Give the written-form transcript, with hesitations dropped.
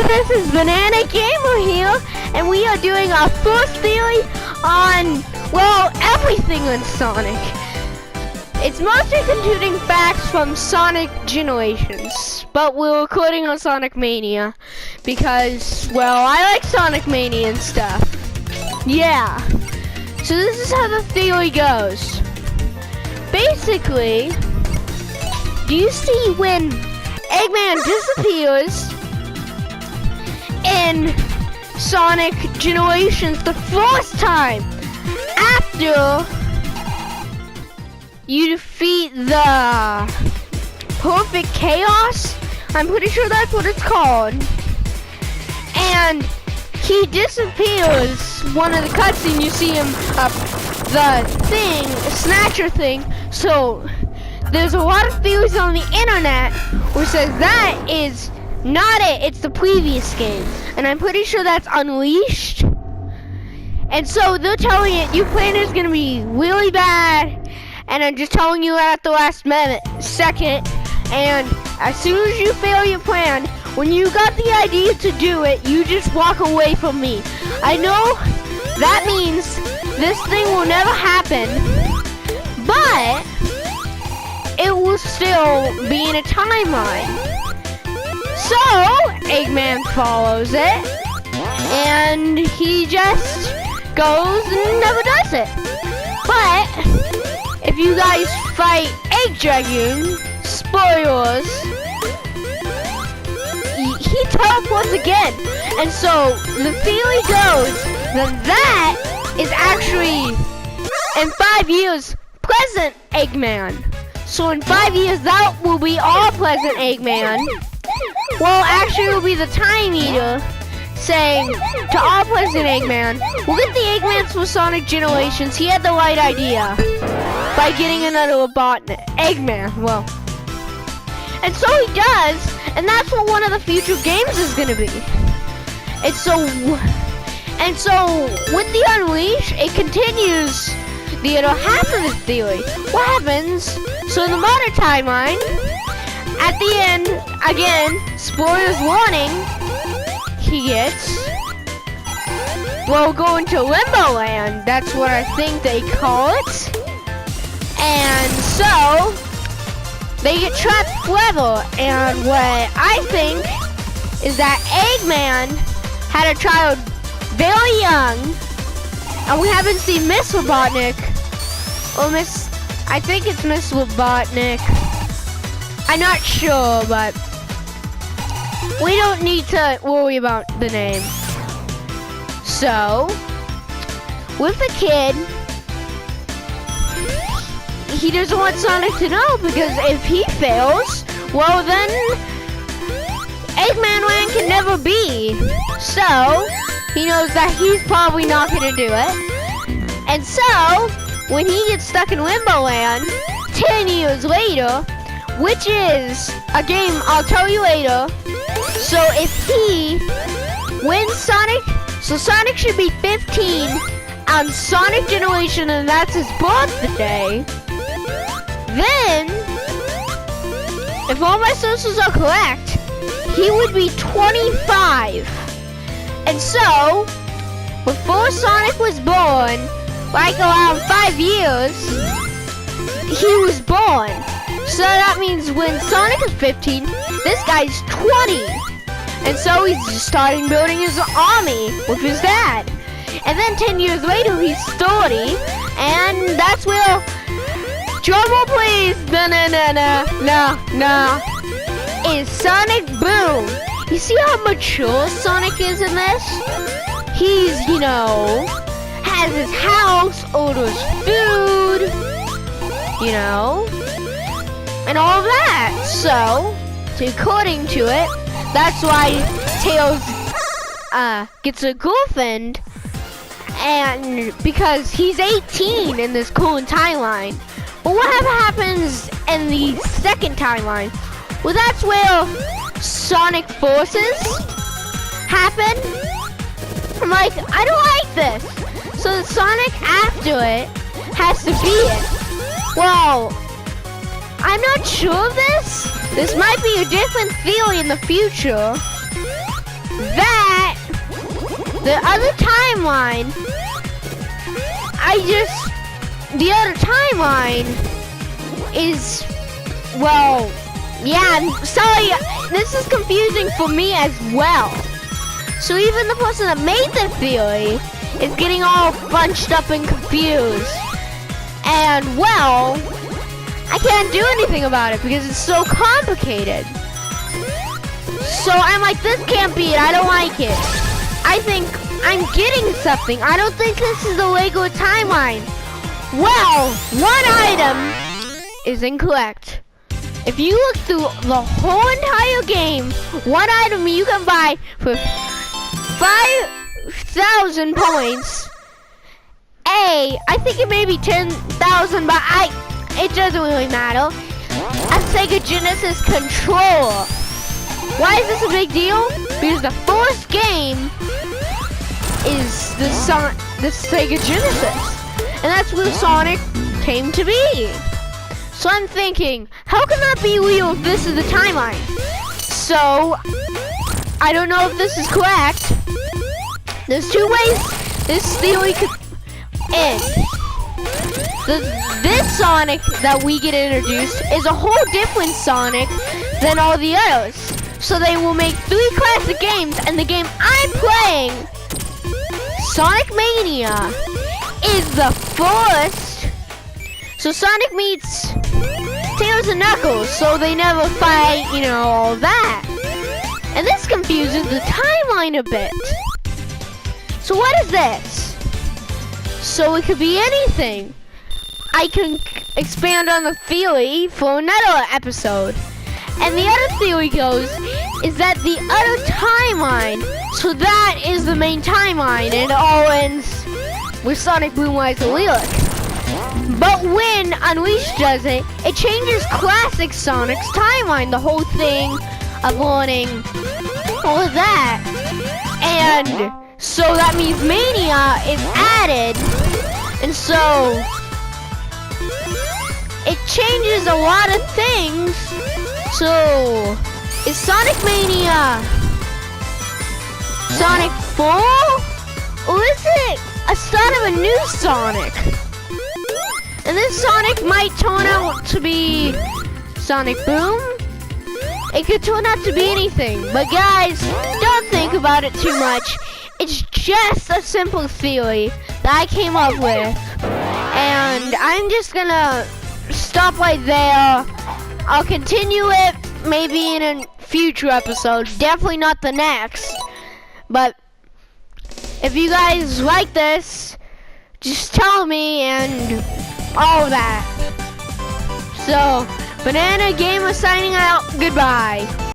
this is Banana Gamer here, and we are doing our first theory on, well, everything on Sonic. It's mostly computing facts from Sonic Generations, but we're recording on Sonic Mania because, well, I like Sonic Mania and stuff. Yeah. So this is how the theory goes. Basically, do you see when Eggman disappears in Sonic Generations the first time after you defeat the Perfect Chaos? I'm pretty sure that's what it's called. And he disappears. One of the cutscenes, you see him up the thing, Snatcher thing. So there's a lot of theories on the internet which says that is not it, it's the previous game. And I'm pretty sure that's Unleashed. And so they're telling it, your plan is gonna be really bad. And I'm just telling you that at the last second. And as soon as you fail your plan, when you got the idea to do it, you just walk away from me. I know that means this thing will never happen, but it will still be in a timeline. So Eggman follows it, and he just goes and never does it. But if you guys fight Egg Dragoon, spoilers, he teleports again. And so the theory goes that is actually in 5 years present Eggman. So in 5 years that will be all present Eggman. Well, actually it will be the Time Eater saying to all present Eggman, we'll get the Eggmans for Sonic Generations. He had the right idea by getting another Robotnik. Eggman, well. And so he does, and that's what one of the future games is gonna be. And so with the Unleash, it continues the other half of the theory. What happens? So in the modern timeline, at the end, again, spoilers warning, he gets, well, going to Limbo Land. That's what I think they call it. And so they get trapped forever. And what I think is that Eggman had a child very young, and we haven't seen Miss Robotnik, or I think it's Miss Robotnik. I'm not sure, but we don't need to worry about the name. So, with the kid, he doesn't want Sonic to know, because if he fails, well then Eggman Land can never be. So he knows that he's probably not gonna do it. And so when he gets stuck in Limbo Land 10 years later, which is a game I'll tell you later. So if he wins Sonic, so Sonic should be 15 on Sonic Generation, and that's his birthday. Then, if all my sources are correct, he would be 25. And so, before Sonic was born, like around 5 years, he was born. So that means when Sonic is 15, this guy's 20. And so he's just starting building his army with his dad. And then 10 years later, he's 30. And that's where, drumroll please, no, is Sonic Boom. You see how mature Sonic is in this? He's, has his house, orders food, and all of that. So according to it, that's why Tails gets a girlfriend, and because he's 18 in this current timeline. But whatever happens in the second timeline, well, that's where Sonic Forces happen. I'm like, I don't like this. So the Sonic after it has to be it. Well, I'm not sure of this. This might be a different theory in the future. that the other timeline, the other timeline is, well, yeah, sorry, this is confusing for me as well. So even the person that made the theory is getting all bunched up and confused. And, well, I can't do anything about it because it's so complicated. So I'm like, this can't be it. I don't like it. I think I'm getting something. I don't think this is the Lego timeline. Well, one item is incorrect. If you look through the whole entire game, one item you can buy for 5,000 points. I think it may be 10,000, but it doesn't really matter. A Sega Genesis controller. Why is this a big deal? Because the first game is the Sega Genesis. And that's where Sonic came to be. So I'm thinking, how can that be real if this is the timeline? So, I don't know if this is correct. There's two ways this theory could end. This Sonic that we get introduced is a whole different Sonic than all the others. So they will make 3 classic games, and the game I'm playing, Sonic Mania, is the first. So Sonic meets Tails and Knuckles, so they never fight, all that. And this confuses the timeline a bit. So what is this? So it could be anything. I can expand on the theory for another episode. And the other theory goes is that the other timeline, so that is the main timeline, and it all ends with Sonic Boom Rise the Lyric. But when Unleashed does it, it changes classic Sonic's timeline, the whole thing of learning all of that. And so that means Mania is added, and so it changes a lot of things. So, is Sonic Mania Sonic 4? Or is it a start of a new Sonic? And this Sonic might turn out to be Sonic Boom. It could turn out to be anything. But guys, don't think about it too much. It's just a simple theory that I came up with. And I'm just gonna stop right there. I'll continue it maybe in a future episode. Definitely not the next. But if you guys like this, just tell me and all that. So, Banana Gamer signing out. Goodbye.